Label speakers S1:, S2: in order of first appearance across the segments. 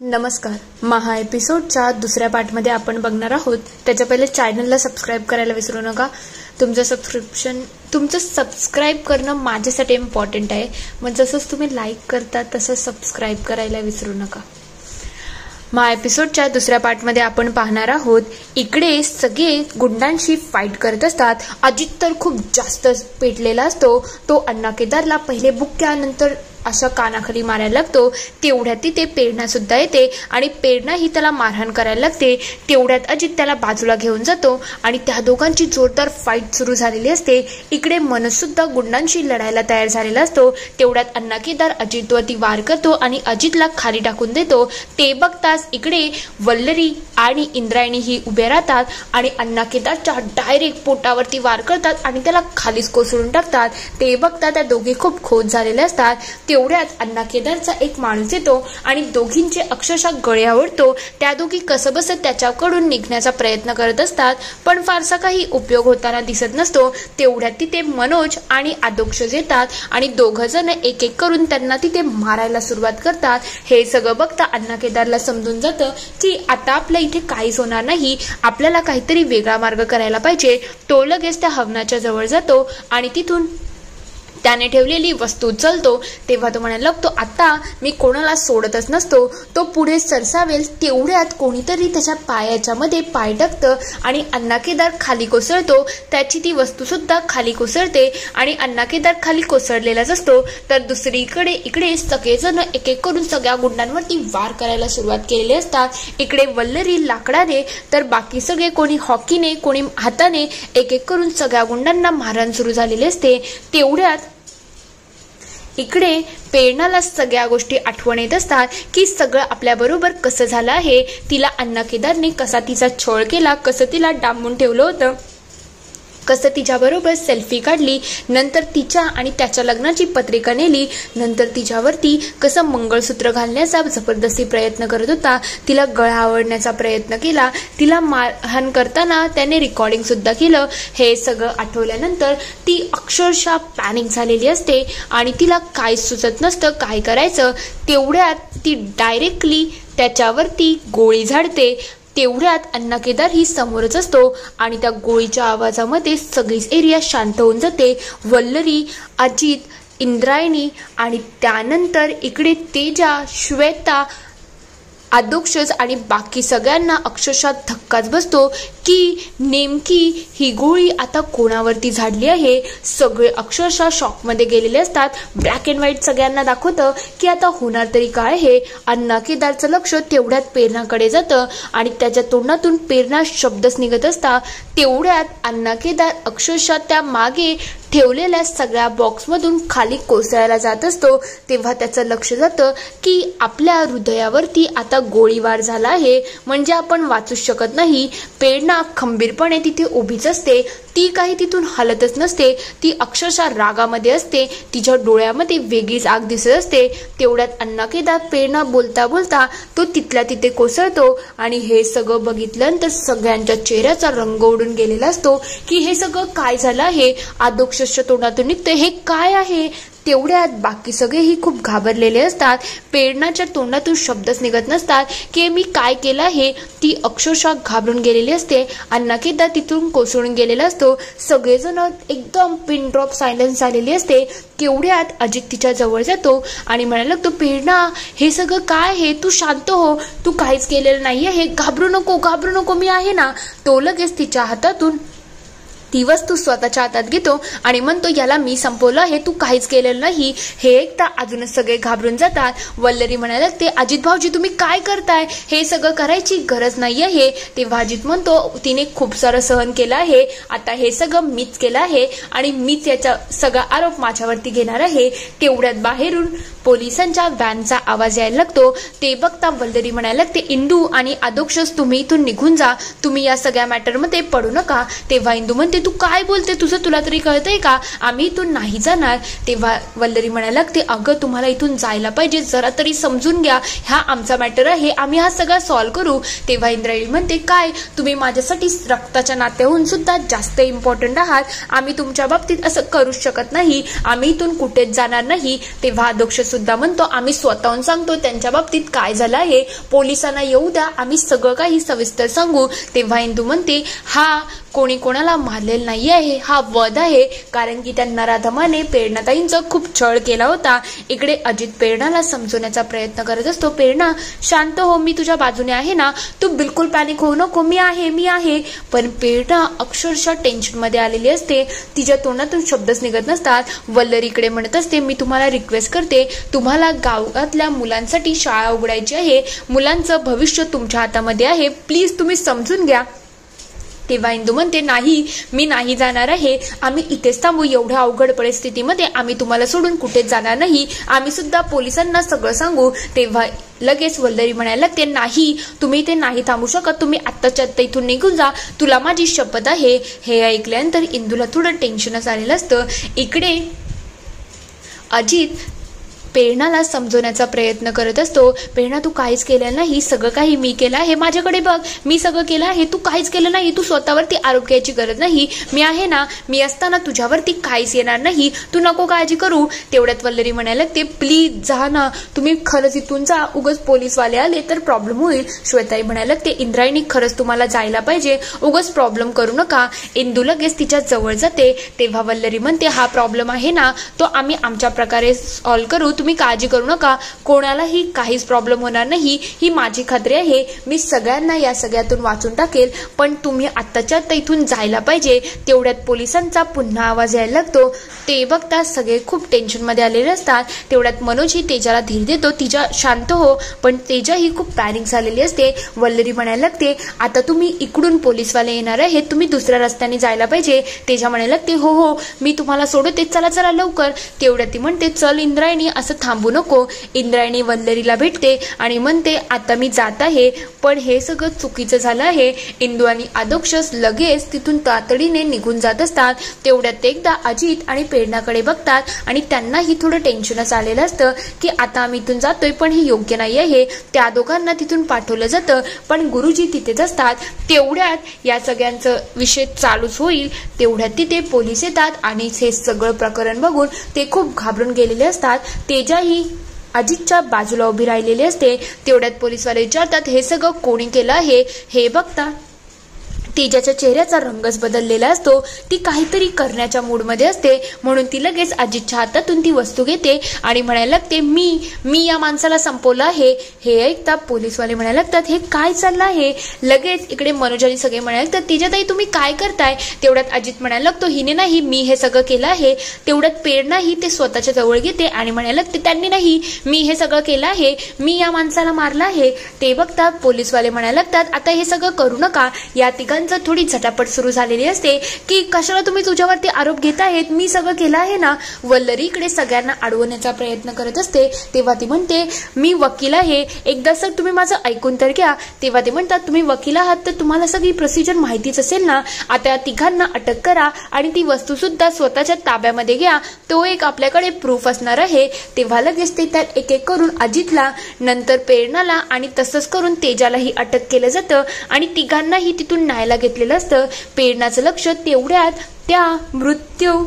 S1: नमस्कार. महा एपिसोडच्या दुसऱ्या पार्टमध्ये आपण बघणार आहोत. त्याच्या पहिले चॅनलला सबस्क्राईब करायला विसरू नका. तुमचं सबस्क्राईब करणं माझ्यासाठी इम्पॉर्टंट आहे. मग जसंच तुम्ही लाईक करता तसं सबस्क्राईब करायला विसरू नका. महा एपिसोडच्या दुसऱ्या पार्टमध्ये आपण पाहणार आहोत. इकडे सगळे गुंडांशी फाईट करत असतात. अजित तर खूप जास्त पेटलेला असतो. तो अण्णा केदारला पहिले बुक्क्यानंतर अशा कानाखाली मारायला लागतो. तेवढ्यात तिथे प्रेरणा सुद्धा येते आणि प्रेरणा ही त्याला मारहाण करायला लागते. तेवढ्यात अजित त्याला बाजूला घेऊन जातो आणि त्या दोघांची जोरदार फाईट सुरू झालेली असते. इकडे मनोज सुद्धा गुंडांशी लढायला तयार झालेला असतो. तेवढ्यात अण्णा केदार अजितवरती वार करतो आणि अजितला खाली टाकून देतो. ते बघताच इकडे वल्लरी आणि इंद्रायणी ही उभे राहतात आणि अण्णा केदारच्या डायरेक्ट पोटावरती वार करतात आणि त्याला खालीच कोसळून टाकतात. ते बघता त्या दोघे खूप खोत झालेले असतात. तेवढ्यात अण्णा केदारचा एक माणूस येतो आणि दोघींचे अक्षरशः गळे आवडतो. त्या दोघी कसबसत त्याच्याकडून निघण्याचा प्रयत्न करत असतात, पण फारसा काही उपयोग होताना दिसत नसतो. तेवढ्यात तिथे मनोज आणि आदोक्षज येतात आणि दोघं जण एक एक करून त्यांना तिथे मारायला सुरुवात करतात. हे सगळं बघता अण्णा केदारला समजून जातं की आता आपल्या इथे काहीच होणार नाही, आपल्याला काहीतरी वेगळा मार्ग करायला पाहिजे. तो लगेच त्या हवनाच्या जवळ जातो आणि तिथून त्याने ठेवलेली वस्तू उचलतो. तेव्हा तो म्हणायला लागतो, आता मी कोणाला सोडतच नसतो. तो पुढे सरसावेल तेवढ्यात कोणीतरी त्याच्या पायाच्या मध्ये पाय टाकतं आणि अण्णा केदार खाली कोसळतो. त्याची ती वस्तू सुद्धा खाली कोसळते आणि अण्णा केदार खाली कोसळलेलाच असतो. तर दुसरीकडे इकडे सगळेजण एक एक करून सगळ्या गुंडांवरती वार करायला सुरुवात केलेली असतात. इकडे वल्लरी लाकडाने तर बाकी सगळे कोणी हॉकीने कोणी हाताने एक एक करून सगळ्या गुंडांना मारहाण सुरू झालेली असते. तेवढ्यात इकडे प्रेरणाला सगळ्या गोष्टी आठवण येत असतात की सगळं आपल्याबरोबर कसं झालं आहे. तिला अण्णा केदारने कसा तिचा छळ केला, कसं तिला डांबून ठेवलं होतं, कसं तिच्याबरोबर सेल्फी काढली, नंतर तिच्या आणि त्याच्या लग्नाची पत्रिका नेली, नंतर तिच्यावरती कसं मंगळसूत्र घालण्याचा जबरदस्ती प्रयत्न करत होता, तिला गळा आवडण्याचा प्रयत्न केला, तिला मारहाण करताना त्याने रेकॉर्डिंग सुद्धा केलं. हे सगळं आठवल्यानंतर ती अक्षरशः पॅनिक झालेली असते आणि तिला काय सुचत नसतं काय करायचं. तेवढ्यात ती डायरेक्टली त्याच्यावरती गोळी झाडते. तेवढ्यात अण्णा केदार ही समोरच असतो आणि त्या गोळीच्या आवाजामध्ये सगळीच एरिया शांत होऊन जाते. वल्लरी, अजित, इंद्रायणी आणि त्यानंतर इकडे तेजा, श्वेता, आदोक्षज आणि बाकी सगळ्यांना अक्षरशः धक्काच बसतो की नेमकी ही गोळी आता कोणावरती झाडली आहे. सगळे अक्षरशः शॉकमध्ये गेलेले असतात. ब्लॅक अँड व्हाईट सगळ्यांना दाखवतं की आता होणार तरी काय आहे. अण्णा केदारचं लक्ष तेवढ्यात प्रेरणाकडे जातं आणि त्याच्या तोंडातून प्रेरणा शब्दच निघत असतात. तेवढ्यात अण्णा केदार अक्षरशः त्या मागे ठेवलेल्या सगळ्या बॉक्समधून खाली कोसळायला जात असतो. तेव्हा त्याचं लक्ष जातं की आपल्या हृदयावरती आता गोळीबार झाला आहे, म्हणजे आपण वाचूच शकत नाही. प्रेरणा खंबीरपणे तिथे उभीच असते. ती काही तिथून हलतच नसते. ती अक्षरशः रागामध्ये असते. तिच्या डोळ्यामध्ये वेगळीच आग दिसत असते. तेवढ्यात अण्णा केदार प्रेरणा बोलता बोलता तो तिथल्या तिथे कोसळतो आणि हे सगळं बघितल्यानंतर सगळ्यांच्या चेहऱ्याचा रंग उडून गेलेला असतो की हे सगळं काय झालं आहे. आदोक्षच्या तोंडातून निघतं, हे काय आहे. तेवढ्यात बाकी सगळेही खूप घाबरलेले असतात. प्रेरणाच्या तोंडातून शब्दच निघत नसतात की मी काय केलं आहे. ती अक्षरशः घाबरून गेलेली असते. अण्णा केदार तिथून कोसळून गेलेला असतो. सगळेजण एकदम पिन ड्रॉप सायलेन्स झालेली असते. तेवढ्यात अजित तिच्या जवळ जातो आणि म्हणायला लागतो, प्रेरणा हे सगळं काय आहे, तू शांत हो, तू काहीच केलेलं नाही आहे, घाबरू नको, मी आहे ना. तो लगेच तिच्या हातातून ती वस्तू स्वतःच्या हातात घेतो आणि म्हणतो, याला मी संपवलं आहे, तू काहीच केलेलं नाही. हे ऐकता अजूनच सगळे घाबरून जातात. वल्लरी म्हणायला लागते, अजित भाऊजी तुम्ही काय करताय, हे सगळं करायची गरज नाही आहे. तेव्हा अजित म्हणतो, तिने खूप सारं सहन केलं आहे, आता हे सगळं मीच केलं आहे आणि मीच याचा सगळा आरोप माझ्यावरती घेणार आहे. तेवढ्यात बाहेरून पोलिसांच्या व्हॅनचा आवाज यायला लागतो. ते बघता वल्लरी म्हणायला लागते, इंदू आणि आदोक्षज तुम्ही इथून निघून जा, तुम्ही या सगळ्या मॅटरमध्ये पडू नका. तेव्हा इंदू म्हणते, तू काय बोलते, तुला तरी कळतंय का, आम्ही इथून नाही जाणार. तेव्हा वल्लरी म्हणायला लागते, अगं तुम्हाला इथून जायला पाहिजे, जरा तरी समजून घ्या, हा आमचा मॅटर आहे, आम्ही हा सगळा सॉल्व्ह करू. तेव्हा इंद्रायणी म्हणते, काय तुम्ही माझ्यासाठी रक्ताच्या नात्याहून सुद्धा जास्त इम्पॉर्टंट आहात, आम्ही तुमच्या बाबतीत असं करूच शकत नाही, आम्ही इथून कुठेच जाणार नाही. तेव्हा आदोक्षज सुद्धा म्हणतो आम्ही स्वतःहून सांगतो त्यांच्या बाबतीत काय झालं आहे, पोलिसांना येऊ द्या, आम्ही सगळं काही सविस्तर सांगू. तेव्हा इंदू म्हणते हा कोणी कोणाला मारलेलं नाही आहे, हा वध आहे, कारण की त्या नराधमाने प्रेरणाताईंचा खूप छळ केला होता. इकडे अजित प्रेरणाला समजवण्याचा प्रयत्न करत असतो. प्रेरणा शांत हो, मी तुझ्या बाजूने आहे ना, तू बिलकुल पॅनिक होऊ नको, मी आहे. पण प्रेरणा अक्षरशः टेन्शन मध्ये आलेली असते, तिच्या तोंडातून शब्दच निघत नसतात. वल्लरीकडे म्हणत असते मी तुम्हाला रिक्वेस्ट करते, तुम्हाला गावातल्या मुलांसाठी शाळा उघडायची आहे, मुलांचं भविष्य तुमच्या हातामध्ये आहे, प्लीज तुम्ही समजून घ्या. तेव्हा इंदू म्हणते नाही, मी नाही जाणार आहे, आम्ही इथेच थांबू, एवढ्या अवघड परिस्थितीमध्ये आम्ही तुम्हाला सोडून कुठेच जाणार नाही, आम्ही सुद्धा पोलिसांना सगळं सांगू. तेव्हा लगेच वल्लरी म्हणायला लागते नाही, तुम्ही ते नाही थांबू शकत, तुम्ही आत्ताच्या आत्ता इथून निघून जा, तुला माझी शपथ आहे. हे ऐकल्यानंतर इंदूला थोडं टेन्शनच आलेलं असतं. इकडे अजित प्रेरणाला समजवण्याचा प्रयत्न करत असतो. प्रेरणा तू काहीच केलं नाही, सगळं काही मी केलं आहे, माझ्याकडे बघ, मी सगळं केलं आहे, तू काहीच केलं नाही, तू स्वतःवरती आरोप घ्यायची गरज नाही, मी आहे ना, मी असताना तुझ्यावरती काहीच येणार नाही, तू नको काळजी करू. तेवढ्यात वल्लरी म्हणायला ते प्लीज जा ना, तुम्ही खरंच इथून जा, उगाच पोलीसवाले आले तर प्रॉब्लेम होईल. श्वेताई म्हणायला ते इंद्रायणी खरंच तुम्हाला जायला पाहिजे, उगाच प्रॉब्लेम करू नका. इंदू लगेच तिच्या जवळ जाते. तेव्हा वल्लरी म्हणते हा प्रॉब्लेम आहे ना, तो आम्ही आमच्या प्रकारे सॉल्व्ह करू, तुम्ही काळजी करू नका, कोणालाही काहीच प्रॉब्लेम होणार नाही, ही माझी खात्री आहे, मी सगळ्यांना या सगळ्यातून वाचून टाकेल, पण तुम्ही आत्ताच्या आत्ता इथून जायला पाहिजे. तेवढ्यात पोलिसांचा पुन्हा आवाज यायला लागतो. ते बघता सगळे खूप टेन्शनमध्ये आलेले असतात. तेवढ्यात मनोज ही तेजाला धीर देतो, तिच्या शांत हो, पण तेजा ही खूप पॅनिक झालेली असते. वल्लरी म्हणायला लागते आता तुम्ही इकडून पोलीसवाले येणार आहेत, तुम्ही दुसऱ्या रस्त्याने जायला पाहिजे. तेजा म्हणायला लागते हो, मी तुम्हाला सोडते, चला लवकर. तेवढ्यात ती म्हणते चल इंद्रायणी, असं थांबू नको. इंद्रायणी वल्लरीला भेटते आणि म्हणते आता मी जात आहे, पण हे सगळं चुकीचं झालं आहे. इंदू आणि आदोक्षस लगेच तिथून तातडीने निघून जात असतात. तेवढ्यात एकदा अजित आणि प्रेरणाकडे बघतात आणि त्यांनाही थोडं टेन्शनच आलेलं असतं की आता आम्ही इथून जातोय पण हे योग्य नाही आहे. त्या दोघांना तिथून पाठवलं जातं, पण गुरुजी तिथेच असतात. तेवढ्यात या सगळ्यांचं विषय चालूच होईल. तेवढ्यात तिथे पोलीस येतात आणि हे सगळं प्रकरण बघून ते खूप घाबरून गेलेले असतात. तेजा ही अजितच्या बाजूला उभी राहिलेली असते. तेवढ्यात पोलीसवाले विचारतात हे सगळं कोणी केलं आहे. हे बघता तेजाच्या चेहऱ्याचा रंगच बदललेला असतो. ती काहीतरी करण्याच्या मूडमध्ये असते, म्हणून ती लगेच अजितच्या हातातून ती वस्तू घेते आणि म्हणायला लागते मी या माणसाला संपवलं आहे. हे ऐकता पोलीसवाले म्हणायला लागतात हे काय चाललं आहे. लगेच इकडे मनोज आणि सगळे म्हणायला लागतात तेजाताई तुम्ही काय करताय. तेवढ्यात अजित म्हणायला लागतो हिने नाही, मी हे सगळं केलं आहे. तेवढ्यात प्रेरणाही ते स्वतःच्या जवळ घेते आणि म्हणायला लागते त्यांनी नाही, मी हे सगळं केलं आहे, मी या माणसाला मारलं आहे. ते बघता पोलीसवाले म्हणायला लागतात आता हे सगळं करू नका. या तिघांचं थोडी झटापट सुरू झालेली असते की कशाला तुम्ही तुझ्यावरती आरोप घेत आहेत, मी सगळं केलं आहे ना. वल्लरी इकडे सगळ्यांना अडवण्याचा प्रयत्न करत असते. तेव्हा ती म्हणते मी वकील आहे, एकदा सर तुम्ही माझं ऐकून तर घ्या. तेव्हा ते म्हणतात तुम्ही वकील आहात तर तुम्हाला सगळी प्रोसिजर माहितीच असेल ना. आता या तिघांना अटक करा आणि ती वस्तू सुद्धा स्वतःच्या ताब्यामध्ये घ्या, तो एक आपल्याकडे प्रूफ असणार आहे. तेव्हा लगेच ते त्यात एक एक करून अजितला, नंतर प्रेरणाला आणि तसंच करून तेजालाही अटक केलं जातं आणि तिघांनाही तिथून न्यायला घेतलेलं असतं. प्रेरणाचं लक्ष तेवढ्यात त्या मृत्यू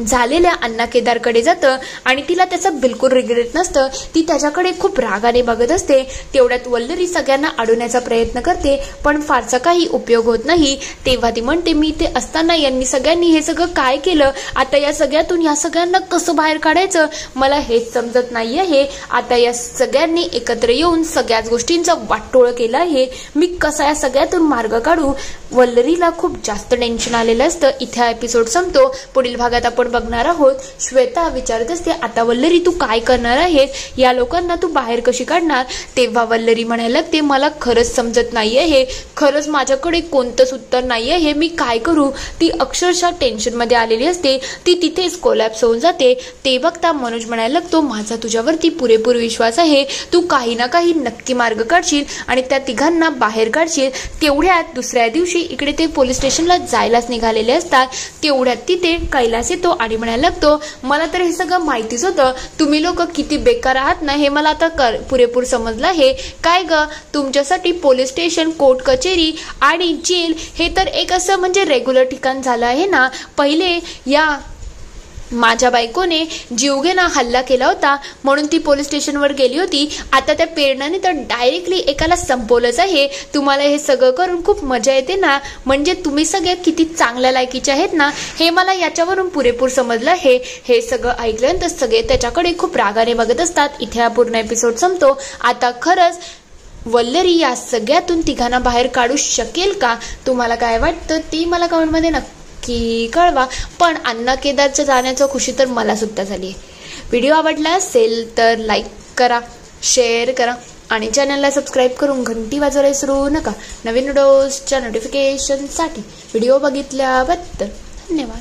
S1: झालेल्या अण्णा केदारकडे जातं आणि तिला त्याचं बिलकुल रिग्रेट नसतं. ती त्याच्याकडे खूप रागाने बघत असते. तेवढ्यात वल्लरी सगळ्यांना अडवण्याचा प्रयत्न करते पण फारसा काही उपयोग होत नाही. तेव्हा ती म्हणते मी ते असताना यांनी सगळ्यांनी हे सगळं काय केलं, आता या सगळ्यातून या सगळ्यांना कसं बाहेर काढायचं मला हेच समजत नाही आहे. आता या सगळ्यांनी एकत्र येऊन सगळ्याच गोष्टींचं वाटोळ केलं आहे, मी कसा या सगळ्यातून मार्ग काढू. वल्लरीला खूप जास्त टेन्शन आलेलं असतं. इथे एपिसोड संपतो. पुढील भागात आपण बघणार आहोत श्वेता विचारत असते आता वल्लरी तू काय करणार आहेस, या लोकांना तू बाहेर कशी काढणार. तेव्हा वल्लरी म्हणायला लागते मला खरंच समजत नाही आहे, खरंच माझ्याकडे कोणतंच उत्तर नाही आहे, मी काय करू. ती अक्षरशः टेन्शन मध्ये आलेली असते. ती तिथेच कोलॅप्स होऊन जाते. ते बघता मनोज म्हणायला लागतो माझा तुझ्यावरती पुरेपूर विश्वास आहे, तू काही ना काही नक्की मार्ग काढशील आणि त्या तिघांना बाहेर काढशील. तेवढ्यात दुसऱ्या दिवशी इकडे ते पोलीस स्टेशनला जायलाच निघालेले असतात. तेवढ्यात तिथे कैलास येतो आणि म्हणायला लागतो मला तर हे सगळं माहितीच होतं, तुम्ही लोक किती बेकार आहात ना हे मला आता पुरेपूर समजलं आहे. काय ग तुमच्यासाठी पोलीस स्टेशन, कोर्ट कचेरी आणि जेल हे तर एक असं म्हणजे रेग्युलर ठिकाण झालं आहे ना. पहिले या माझ्या बायकोने जीवघेणा हल्ला केला होता म्हणून ती पोलीस स्टेशनवर गेली होती. आता त्या प्रेरणाने तर डायरेक्टली एकाला संपवलंच आहे. तुम्हाला हे सगळं करून खूप मजा येते ना? म्हणजे तुम्ही सगळे किती चांगल्या लायकीचे आहेत ना, हे मला याच्यावरून पुरेपूर समजलं आहे. हे सगळं ऐकल्यानंतर सगळे त्याच्याकडे खूप रागाने बघत असतात. इथे हा पूर्ण एपिसोड संपतो. आता खरंच वल्लरी या सगळ्यातून तिघांना बाहेर काढू शकेल का? तुम्हाला काय वाटतं ती मला कमेंटमध्ये नक्की कळवा. पण अण्णा केदारच्या जाण्याचं खुशी तर मला सुद्धा झाली आहे. व्हिडिओ आवडला असेल तर लाईक करा, शेअर करा आणि चॅनलला सबस्क्राईब करून घंटी वाजवायला विसरू नका. नवीन व्हिडिओजच्या नोटिफिकेशनसाठी. व्हिडिओ बघितल्याबद्दल धन्यवाद.